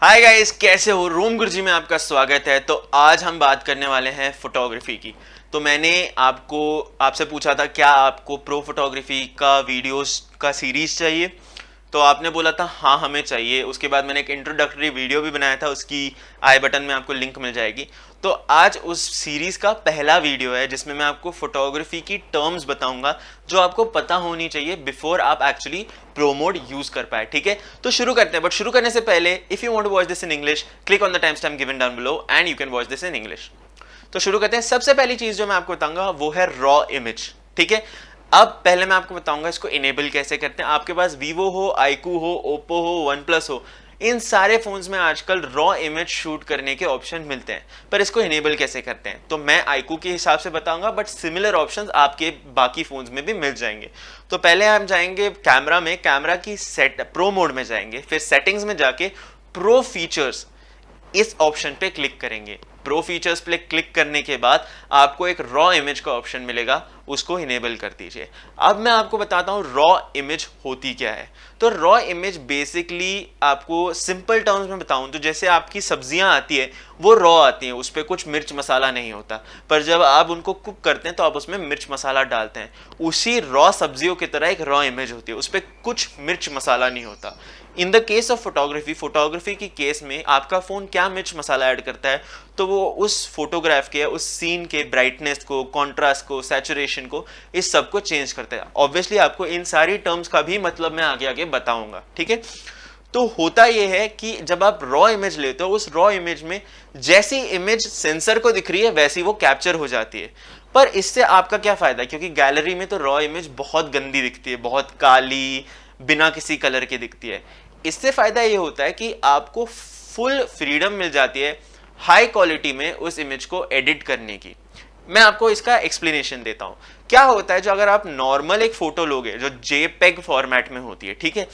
Hi guys, कैसे हो? रोम गुरुजी में आपका स्वागत है। तो आज हम बात करने वाले हैं फोटोग्राफी की। तो मैंने आपसे पूछा था क्या आपको प्रो फोटोग्राफी का वीडियोस का सीरीज चाहिए। तो आपने बोला था हाँ हमें चाहिए। उसके बाद मैंने एक इंट्रोडक्टरी वीडियो भी बनाया था, उसकी आई बटन में आपको लिंक मिल जाएगी। तो आज उस सीरीज का पहला वीडियो है जिसमें मैं आपको फोटोग्राफी की टर्म्स बताऊंगा जो आपको पता होनी चाहिए बिफोर आप एक्चुअली प्रो मोड यूज कर पाए। ठीक है, तो शुरू करते हैं। बट शुरू करने से पहले if you want to watch this in English, click on the time stamp given down below and you can watch this in English. तो शुरू करते हैं। सबसे पहली चीज जो मैं आपको बताऊंगा वो है रॉ इमेज। ठीक है, अब पहले मैं आपको बताऊंगा इसको इनेबल कैसे करते हैं। आपके पास वीवो हो, आईकू हो, ओप्पो हो, वन प्लस हो, इन सारे फोन्स में आजकल रॉ इमेज शूट करने के ऑप्शन मिलते हैं, पर इसको इनेबल कैसे करते हैं तो मैं आईकू के हिसाब से बताऊंगा, बट सिमिलर ऑप्शंस आपके बाकी फोन्स में भी मिल जाएंगे। तो पहले हम जाएंगे कैमरा में, कैमरा की सेट प्रो मोड में जाएंगे, फिर सेटिंग्स में जाके प्रो फीचर्स इस ऑप्शन पे क्लिक करेंगे। प्रो फीचर्स पे क्लिक करने के बाद आपको एक रॉ इमेज का ऑप्शन मिलेगा, उसको इनेबल कर दीजिए। अब मैं आपको बताता हूँ रॉ इमेज होती क्या है। तो रॉ इमेज बेसिकली आपको सिंपल टर्म्स में बताऊं तो जैसे आपकी सब्जियां आती है वो रॉ आती हैं, उस पर कुछ मिर्च मसाला नहीं होता, पर जब आप उनको कुक करते हैं तो आप उसमें मिर्च मसाला डालते हैं। उसी रॉ सब्जियों की तरह एक रॉ इमेज होती है, उस पर कुछ मिर्च मसाला नहीं होता। In the case of photography की केस में आपका फोन क्या मिर्च मसाला ऐड करता है तो वो उस फोटोग्राफ के, उस सीन के ब्राइटनेस को, कॉन्ट्रास्ट को, सैचुरेशन को, इस सब को चेंज करता है। ऑब्वियसली आपको इन सारी टर्म्स का भी मतलब मैं आगे आगे बताऊंगा। ठीक है, तो होता यह है कि जब आप रॉ इमेज लेते हो, उस रॉ इमेज में जैसी इमेज सेंसर को दिख रही है वैसी वो कैप्चर हो जाती है। पर इससे आपका क्या फायदा है, क्योंकि गैलरी में तो रॉ इमेज बहुत गंदी दिखती है, बहुत काली, बिना किसी कलर के दिखती है। इससे फायदा ये होता है कि आपको फुल फ्रीडम मिल जाती है हाई क्वालिटी में उस इमेज को एडिट करने की। मैं आपको इसका एक्सप्लेनेशन देता हूं। क्या होता है, जो अगर आप नॉर्मल एक फोटो लोगे जो जेपेग फॉर्मेट में होती है, ठीक है,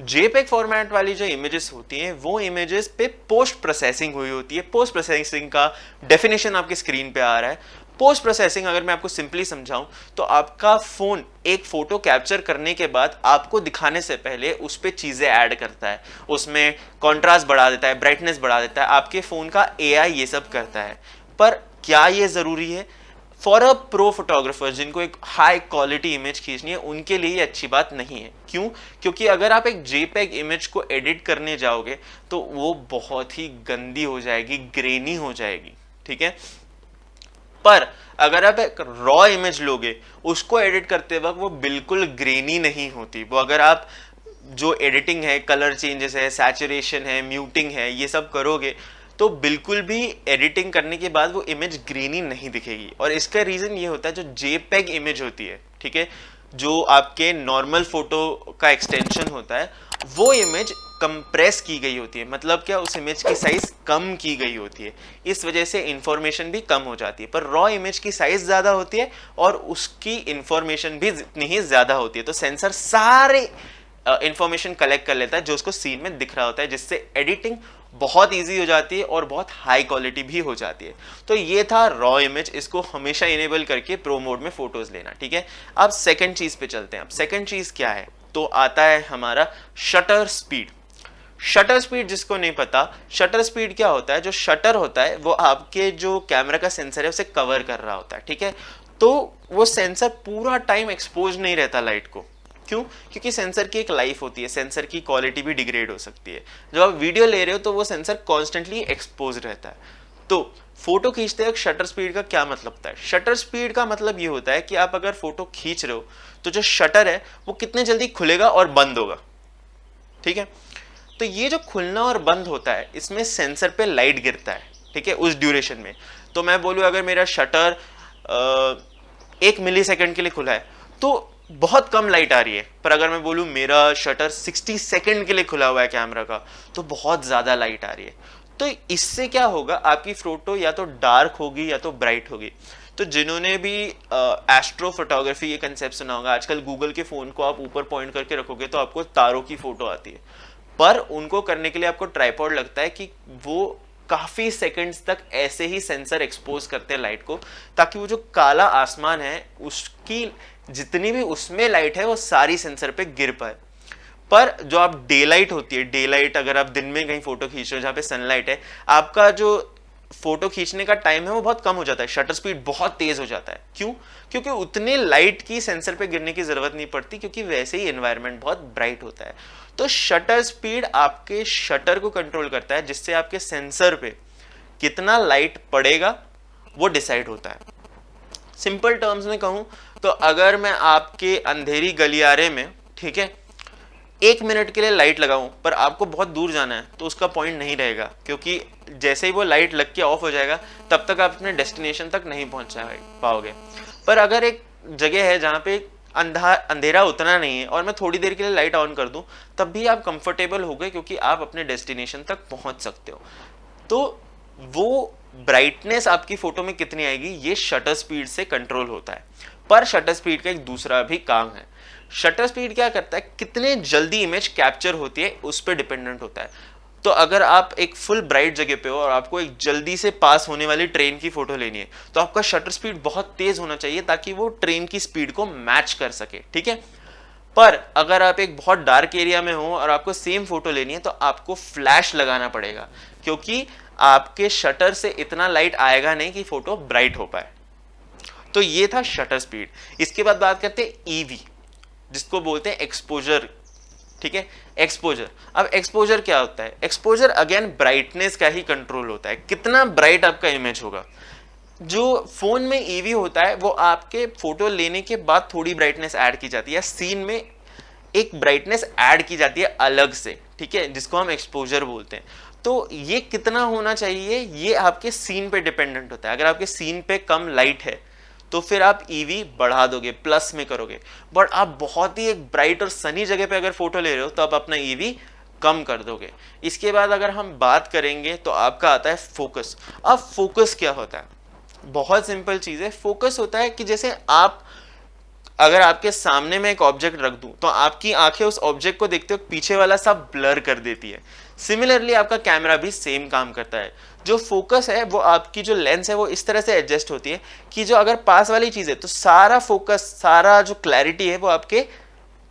जेपेग फॉर्मेट वाली जो इमेजेस होती हैं वो इमेजेस पे पोस्ट प्रोसेसिंग हुई होती है। पोस्ट प्रोसेसिंग का डेफिनेशन आपकी स्क्रीन पे आ रहा है। पोस्ट प्रोसेसिंग अगर मैं आपको सिंपली समझाऊं तो आपका फोन एक फोटो कैप्चर करने के बाद आपको दिखाने से पहले उस पर चीजें ऐड करता है, उसमें कॉन्ट्रास्ट बढ़ा देता है, ब्राइटनेस बढ़ा देता है, आपके फोन का एआई ये सब करता है। पर क्या ये जरूरी है? फॉर अ प्रो फोटोग्राफर जिनको एक हाई क्वालिटी इमेज खींचनी है उनके लिए ये अच्छी बात नहीं है। क्यों? क्योंकि अगर आप एक जेपेग इमेज को एडिट करने जाओगे तो वो बहुत ही गंदी हो जाएगी, ग्रेनी हो जाएगी। ठीक है, पर अगर आप एक रॉ इमेज लोगे उसको एडिट करते वक्त वो बिल्कुल ग्रेनी नहीं होती। वो अगर आप जो एडिटिंग है, कलर चेंजेस है, सैचुरेशन है, म्यूटिंग है, ये सब करोगे तो बिल्कुल भी एडिटिंग करने के बाद वो इमेज ग्रीनी नहीं दिखेगी। और इसका रीजन ये होता है जो जेपेग इमेज होती है, ठीक है, जो आपके नॉर्मल फोटो का एक्सटेंशन होता है, वो इमेज कंप्रेस की गई होती है। मतलब क्या, उस इमेज की साइज कम की गई होती है, इस वजह से इंफॉर्मेशन भी कम हो जाती है। पर रॉ इमेज की साइज ज्यादा होती है और उसकी इंफॉर्मेशन भी जितनी ही ज्यादा होती है। तो सेंसर सारे इंफॉर्मेशन कलेक्ट कर लेता है जो उसको सीन में दिख रहा होता है, जिससे एडिटिंग बहुत इजी हो जाती है और बहुत हाई क्वालिटी भी हो जाती है। तो ये था रॉ इमेज, इसको हमेशा इनेबल करके प्रो मोड में फोटोज लेना। ठीक है, अब सेकंड चीज पे चलते हैं। अब सेकंड चीज क्या है तो आता है हमारा शटर स्पीड। शटर स्पीड जिसको नहीं पता, शटर स्पीड क्या होता है, जो शटर होता है वो आपके जो कैमरा का सेंसर है उसे कवर कर रहा होता है। ठीक है, तो वो सेंसर पूरा टाइम एक्सपोज नहीं रहता लाइट को। क्यों? क्योंकि सेंसर की एक लाइफ होती है, सेंसर की क्वालिटी भी डिग्रेड हो सकती है। जब आप वीडियो ले रहे हो तो वो सेंसर कॉन्स्टेंटली एक्सपोज रहता है। तो फोटो खींचते वक्त शटर स्पीड का क्या मतलब होता है? शटर स्पीड का मतलब ये होता है कि आप अगर फोटो खींच रहे हो तो जो शटर है वो कितने जल्दी खुलेगा और बंद होगा। ठीक है, तो ये जो खुलना और बंद होता है इसमें सेंसर पे लाइट गिरता है। ठीक है, उस ड्यूरेशन में। तो मैं बोलूँ अगर मेरा शटर 1 मिली सेकेंड के लिए खुला है तो बहुत कम लाइट आ रही है, पर अगर मैं बोलूँ मेरा शटर 60 सेकेंड के लिए खुला हुआ है कैमरा का तो बहुत ज्यादा लाइट आ रही है। तो इससे क्या होगा, आपकी फोटो या तो डार्क होगी या तो ब्राइट होगी। तो जिन्होंने भी एस्ट्रो फोटोग्राफी ये कंसेप्ट सुना होगा, आजकल गूगल के फोन को आप ऊपर पॉइंट करके रखोगे तो आपको तारों की फोटो आती है। पर उनको करने के लिए आपको ट्राइपॉड लगता है कि वो काफी सेकंड्स तक ऐसे ही सेंसर एक्सपोज करते हैं लाइट को, ताकि वो जो काला आसमान है उसकी जितनी भी उसमें लाइट है वो सारी सेंसर पे गिर पाए। पर जो आप डे लाइट होती है, डे लाइट अगर आप दिन में कहीं फोटो खींच रहे हो जहाँ पे सनलाइट है, आपका जो फोटो खींचने का टाइम है वो बहुत कम हो जाता है, शटर स्पीड बहुत तेज हो जाता है। क्यों? क्योंकि उतने लाइट की सेंसर पे गिरने की जरूरत नहीं पड़ती, क्योंकि वैसे ही एनवायरनमेंट बहुत ब्राइट होता है। तो शटर स्पीड आपके शटर को कंट्रोल करता है, जिससे आपके सेंसर पे कितना लाइट पड़ेगा वो डिसाइड होता है। सिंपल टर्म्स में कहूं तो अगर मैं आपके अंधेरी गलियारे में, ठीक है, 1 मिनट के लिए लाइट लगाऊं पर आपको बहुत दूर जाना है, तो उसका पॉइंट नहीं रहेगा, क्योंकि जैसे ही वो लाइट लग के ऑफ हो जाएगा तब तक आप अपने डेस्टिनेशन तक नहीं पहुंच पाओगे। पर अगर एक जगह है जहाँ पे अंधेरा उतना नहीं है और मैं थोड़ी देर के लिए लाइट ऑन कर दूं, तब भी आप कंफर्टेबल हो गए, क्योंकि आप अपने डेस्टिनेशन तक पहुंच सकते हो। तो वो ब्राइटनेस आपकी फोटो में कितनी आएगी ये शटर स्पीड से कंट्रोल होता है। पर शटर स्पीड का एक दूसरा भी काम है। शटर स्पीड क्या करता है, कितने जल्दी इमेज कैप्चर होती है उस पर डिपेंडेंट होता है। तो अगर आप एक फुल ब्राइट जगह पे हो और आपको एक जल्दी से पास होने वाली ट्रेन की फोटो लेनी है, तो आपका शटर स्पीड बहुत तेज होना चाहिए ताकि वो ट्रेन की स्पीड को मैच कर सके, ठीक है। पर अगर आप एक बहुत डार्क एरिया में हो और आपको सेम फोटो लेनी है, तो आपको फ्लैश लगाना पड़ेगा, क्योंकि आपके शटर से इतना लाइट आएगा नहीं कि फोटो ब्राइट हो पाए। तो ये था शटर स्पीड। इसके बाद बात करते हैं ईवी, जिसको बोलते हैं एक्सपोजर, ठीक है। एक्सपोजर, अब एक्सपोजर क्या होता है? एक्सपोजर अगेन ब्राइटनेस का ही कंट्रोल होता है, कितना ब्राइट आपका इमेज होगा। जो फोन में ईवी होता है वो आपके फोटो लेने के बाद थोड़ी ब्राइटनेस ऐड की जाती है, सीन में एक ब्राइटनेस ऐड की जाती है अलग से, ठीक है, जिसको हम एक्सपोजर बोलते हैं। तो ये कितना होना चाहिए ये आपके सीन पे डिपेंडेंट होता है। अगर आपके सीन पे कम लाइट है तो फिर आप ईवी बढ़ा दोगे, प्लस में करोगे। बट आप बहुत ही एक ब्राइट और सनी जगह पे अगर फोटो ले रहे हो तो आप अपना ईवी कम कर दोगे। इसके बाद अगर हम बात करेंगे तो आपका आता है फोकस। अब फोकस क्या होता है? बहुत सिंपल चीज है। फोकस होता है कि जैसे आप अगर आपके सामने में एक ऑब्जेक्ट रख दूं तो आपकी आंखें उस ऑब्जेक्ट को देखते हो पीछे वाला सब ब्लर कर देती है। सिमिलरली आपका कैमरा भी सेम काम करता है। जो फोकस है वो आपकी जो लेंस है वो इस तरह से एडजस्ट होती है कि जो अगर पास वाली चीज है तो सारा फोकस, सारा जो क्लैरिटी है वो आपके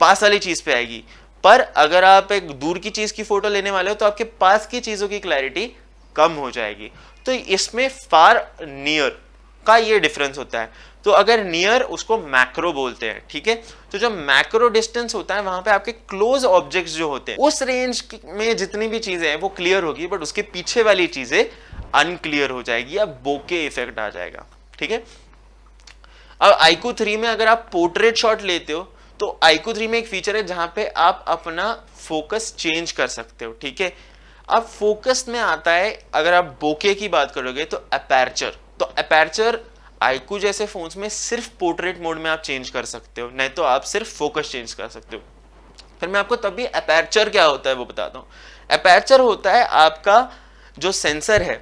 पास वाली चीज पे आएगी। पर अगर आप एक दूर की चीज की फोटो लेने वाले हो तो आपके पास की चीजों की क्लैरिटी कम हो जाएगी। तो इसमें फार नियर का ये डिफरेंस होता है। तो अगर नियर उसको मैक्रो बोलते हैं, ठीक है। तो जो मैक्रो डिस्टेंस होता है वहां पे आपके क्लोज ऑब्जेक्ट्स जो होते हैं उस रेंज में जितनी भी चीजें हैं वो क्लियर होगी, बट उसके पीछे वाली चीजें अनक्लियर हो जाएगी या बोके इफेक्ट आ जाएगा, ठीक है। अब iQOO 3 में अगर आप पोर्ट्रेट शॉट लेते हो तो iQOO 3 में एक फीचर है जहां पे आप अपना फोकस चेंज कर सकते हो, ठीक है। अब फोकस में आता है, अगर आप बोके की बात करोगे तो अपर्चर। तो अपर्चर iQOO जैसे फोन्स में सिर्फ पोर्ट्रेट मोड में आप चेंज कर सकते हो, नहीं तो आप सिर्फ फोकस चेंज कर सकते हो। फिर मैं आपको तभी अपर्चर क्या होता है वो बताता हूँ। अपर्चर होता है आपका जो सेंसर है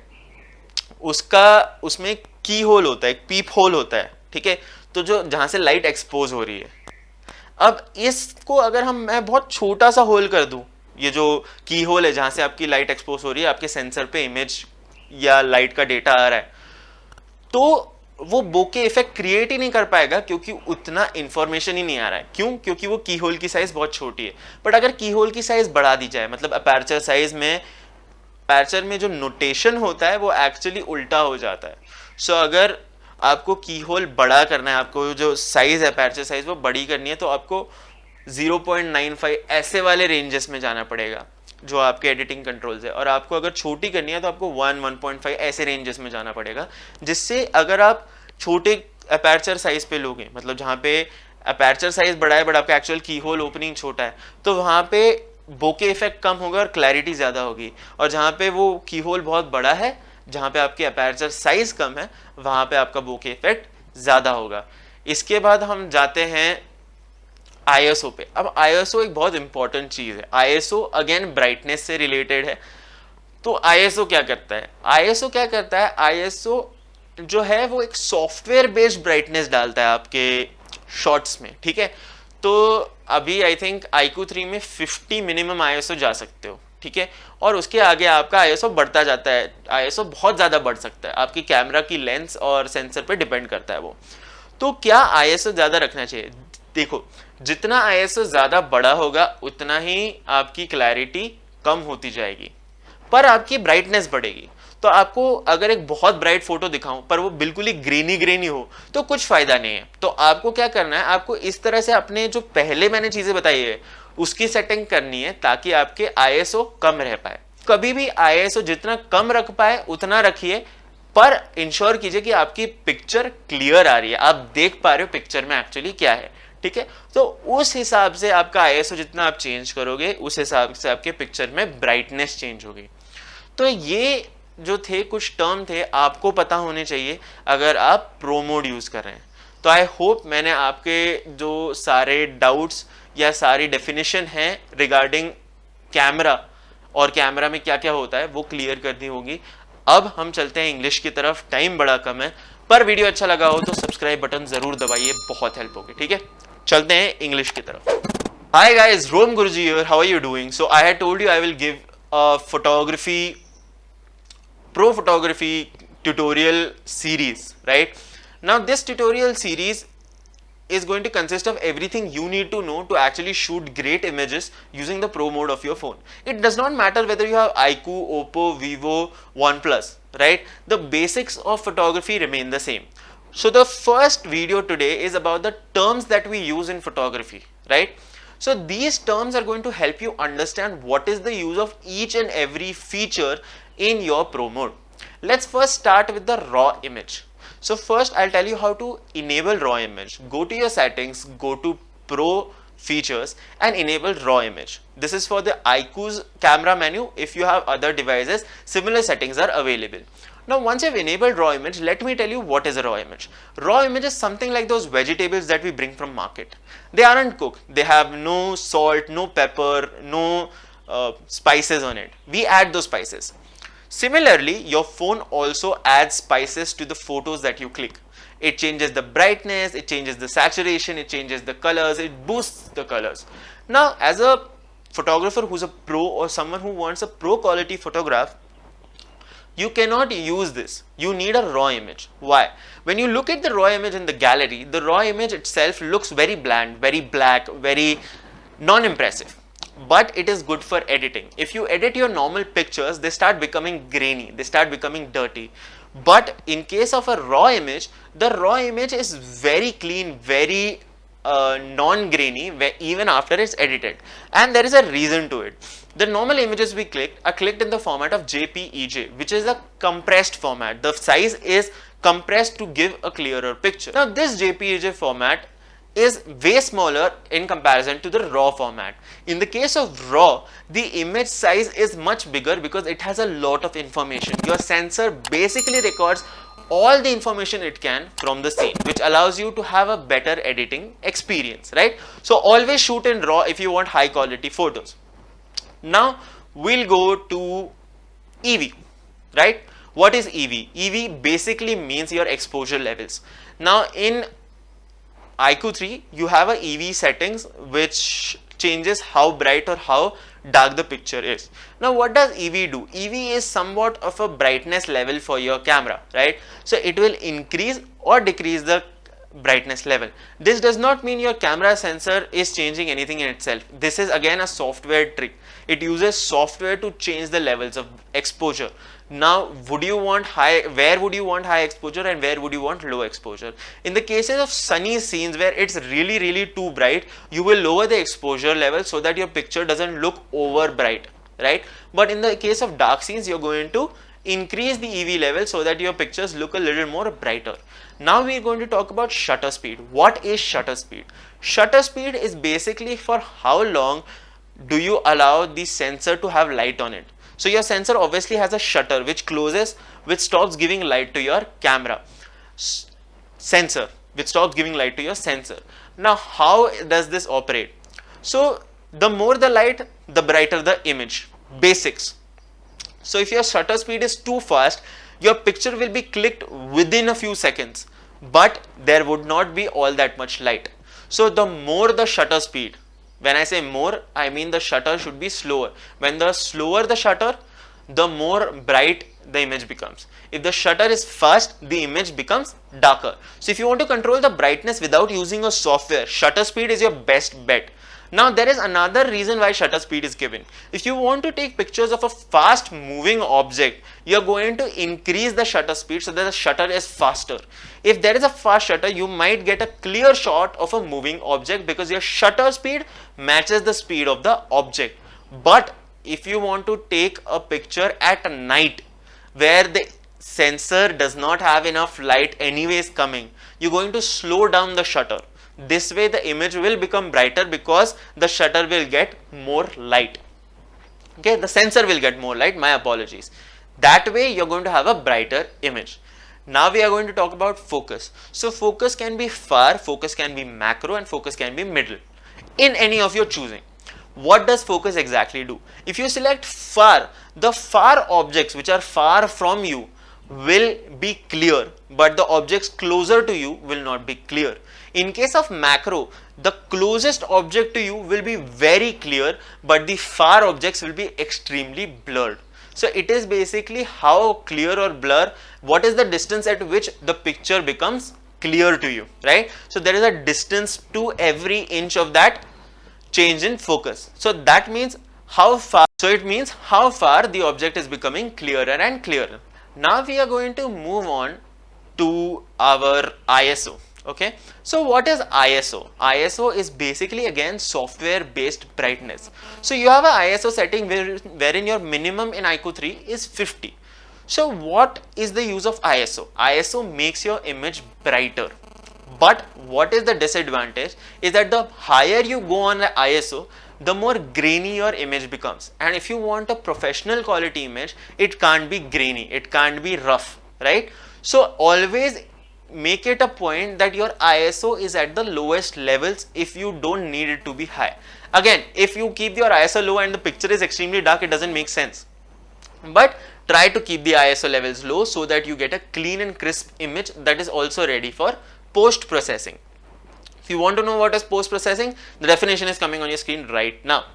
उसका, उसमें की होल होता है, एक पीप होल होता है, ठीक है। तो जो जहां से लाइट एक्सपोज हो रही है, अब इसको अगर मैं बहुत छोटा सा होल कर दूं, ये जो की होल है जहां से आपकी लाइट एक्सपोज हो रही है, आपके सेंसर पे इमेज या लाइट का डेटा आ रहा है, तो वो बोके इफेक्ट क्रिएट ही नहीं कर पाएगा, क्योंकि उतना इंफॉर्मेशन ही नहीं आ रहा है। क्यों? क्योंकि वो की होल की साइज बहुत छोटी है। बट अगर की होल की साइज बढ़ा दी जाए, मतलब अपर्चर साइज में, अपर्चर में जो नोटेशन होता है वो एक्चुअली उल्टा हो जाता है। सो अगर आपको की होल बड़ा करना है, आपको जो साइज है अपर्चर साइज वो बड़ी करनी है, तो आपको 0.95 ऐसे वाले रेंजेस में जाना पड़ेगा जो आपके एडिटिंग कंट्रोल्स है। और आपको अगर छोटी करनी है तो आपको 1.5 ऐसे रेंजेस में जाना पड़ेगा, जिससे अगर आप छोटे अपर्चर साइज पे लोगे, मतलब जहाँ पे अपर्चर साइज बड़ा है बट आपका एक्चुअल की होल ओपनिंग छोटा है, तो वहाँ पे बोके इफेक्ट कम होगा और क्लैरिटी ज़्यादा होगी। और जहाँ पे वो की होल बहुत बड़ा है, जहाँ पे आपके अपर्चर साइज कम है, वहाँ पे आपका बोके इफेक्ट ज़्यादा होगा। इसके बाद हम जाते हैं ISO पे। अब ISO एक बहुत इंपॉर्टेंट चीज है। ISO अगेन ब्राइटनेस से रिलेटेड है। तो ISO क्या करता है? ISO क्या करता है? ISO जो है वो एक सॉफ्टवेयर बेस्ड ब्राइटनेस डालता है आपके शॉट्स में, ठीक है। तो अभी आई थिंक iQOO 3 में 50 मिनिमम ISO जा सकते हो, ठीक है। और उसके आगे आपका ISO बढ़ता जाता है। ISO बहुत ज़्यादा बढ़ सकता है, आपकी कैमरा की लेंस और सेंसर पे डिपेंड करता है वो। तो क्या ISO ज़्यादा रखना चाहिए? देखो, जितना आईएसओ ज्यादा बड़ा होगा उतना ही आपकी क्लैरिटी कम होती जाएगी, पर आपकी ब्राइटनेस बढ़ेगी। तो आपको अगर एक बहुत ब्राइट फोटो दिखाऊं पर वो बिल्कुल ही ग्रेनी ग्रेनी हो तो कुछ फायदा नहीं है। तो आपको क्या करना है, आपको इस तरह से अपने जो पहले मैंने चीजें बताई है उसकी सेटिंग करनी है ताकि आपके आईएसओ कम रह पाए। कभी भी आईएसओ जितना कम रख पाए उतना रखिए, पर इंश्योर कीजिए कि आपकी पिक्चर क्लियर आ रही है, आप देख पा रहे हो पिक्चर में एक्चुअली क्या है। ठीक है, तो उस हिसाब से आपका आईएसओ जितना आप चेंज करोगे उस हिसाब से आपके पिक्चर में ब्राइटनेस चेंज होगी। तो ये जो थे कुछ टर्म थे आपको पता होने चाहिए अगर आप प्रो मोड यूज कर रहे हैं। तो आई होप मैंने आपके जो सारे डाउट्स या सारी डेफिनेशन हैं रिगार्डिंग कैमरा और कैमरा में क्या क्या होता है वो क्लियर कर दी होगी। अब हम चलते हैं इंग्लिश की तरफ, टाइम बड़ा कम है, पर वीडियो अच्छा लगा हो तो सब्सक्राइब बटन जरूर दबाइए, बहुत हेल्प होगी। ठीक है, चलते हैं इंग्लिश की तरफ। Hi guys, Rom Guruji here. How are you doing? So I had told you I will give a pro photography tutorial series, right? Now this tutorial series is going to consist of everything you need to know to actually shoot great images using the pro mode of your phone. It does not matter whether you have iQOO, Oppo, Vivo, OnePlus, right? The basics of photography remain the same. So the first video today is about the terms that we use in photography, right? So these terms are going to help you understand what is the use of each and every feature in your pro mode. Let's first start with the raw image. So first I'll tell you how to enable raw image. Go to your settings, go to pro features and enable raw image. This is for the iQOO's camera menu. If you have other devices, similar settings are available. Now once you've enabled raw image, let me tell you what is a raw image. Raw image is something like those vegetables that we bring from market. They aren't cooked. They have no salt, no pepper, no spices on it. We add those spices. Similarly, your phone also adds spices to the photos that you click. It changes the brightness, it changes the saturation, it changes the colors, it boosts the colors. Now, as a photographer who's a pro or someone who wants a pro quality photograph, you cannot use this. You need a raw image. Why? When you look at the raw image in the gallery, the raw image itself looks very bland, very black, very non-impressive. But it is good for editing. If you edit your normal pictures, they start becoming grainy, they start becoming dirty. But in case of a raw image, the raw image is very clean, very non-grainy even after it's edited, and there is a reason to it. The normal images we clicked are clicked in the format of JPEG, which is a compressed format. The size is compressed to give a clearer picture. Now this JPEG format is way smaller in comparison to the raw format. In the case of raw, the image size is much bigger because it has a lot of information. Your sensor basically records all the information it can from the scene, which allows you to have a better editing experience, right? So always shoot in raw if you want high quality photos. Now we'll go to EV, right? What is EV? EV basically means your exposure levels. Now in iQOO 3, you have a EV settings which changes how bright or how dark the picture is. Now what does EV do? EV is somewhat of a brightness level for your camera, right? So it will increase or decrease the brightness level. This does not mean your camera sensor is changing anything in itself. This is again a software trick. It uses software to change the levels of exposure. Now would you want where would you want high exposure and where would you want low exposure? In the cases of sunny scenes where it's really too bright, you will lower the exposure level so that your picture doesn't look over bright, right? But in the case of dark scenes, you're going to increase the EV level so that your pictures look a little more brighter. Now we're going to talk about shutter speed. What is shutter speed? Shutter speed is basically for how long do you allow the sensor to have light on it. So your sensor obviously has a shutter which closes, which stops giving light to your camera sensor, which stops giving light to your sensor. Now how does this operate? So the more the light, the brighter the image. Basics. So if your shutter speed is too fast, your picture will be clicked within a few seconds, but there would not be all that much light. So the more the shutter speed, when I say more, I mean the shutter should be slower. When the slower the shutter, the more bright the image becomes. If the shutter is fast, the image becomes darker. So if you want to control the brightness without using a software, shutter speed is your best bet. Now there is another reason why shutter speed is given. If you want to take pictures of a fast moving object, you are going to increase the shutter speed so that the shutter is faster. If there is a fast shutter, you might get a clear shot of a moving object because your shutter speed matches the speed of the object. But if you want to take a picture at night where the sensor does not have enough light anyways coming, you're going to slow down the shutter. This way the image will become brighter because the shutter will get more light. Okay, the sensor will get more light, my apologies. That way you're going to have a brighter image. Now we are going to talk about focus. So focus can be far, focus can be macro, and focus can be middle in any of your choosing. What does focus exactly do? If you select far, the far objects which are far from you will be clear, but the objects closer to you will not be clear. In case of macro, the closest object to you will be very clear, but the far objects will be extremely blurred. So it is basically how clear or blur, what is the distance at which the picture becomes clear to you, right? So there is a distance to every inch of that change in focus. So that means how far, so it means how far the object is becoming clearer and clearer. Now we are going to move on to our ISO. Okay, so what is ISO? ISO is basically again software based brightness. So you have a ISO setting wherein your minimum in iQOO 3 is 50. So what is the use of ISO? ISO makes your image brighter. But what is the disadvantage is that the higher you go on the ISO, the more grainy your image becomes. And if you want a professional quality image, it can't be grainy, it can't be rough, right? So always make it a point that your ISO is at the lowest levels if you don't need it to be high. Again, if you keep your ISO low and the picture is extremely dark, it doesn't make sense. But try to keep the ISO levels low so that you get a clean and crisp image that is also ready for post processing. If you want to know what is post processing, the definition is coming on your screen right now.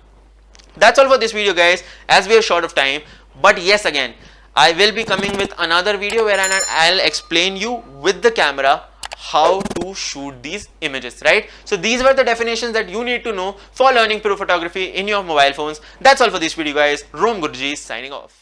That's all for this video, guys, as we are short of time. But yes, again, I will be coming with another video where I'll explain you with the camera how to shoot these images, right? So these were the definitions that you need to know for learning pro photography in your mobile phones. That's all for this video, guys. Rom Gurji signing off.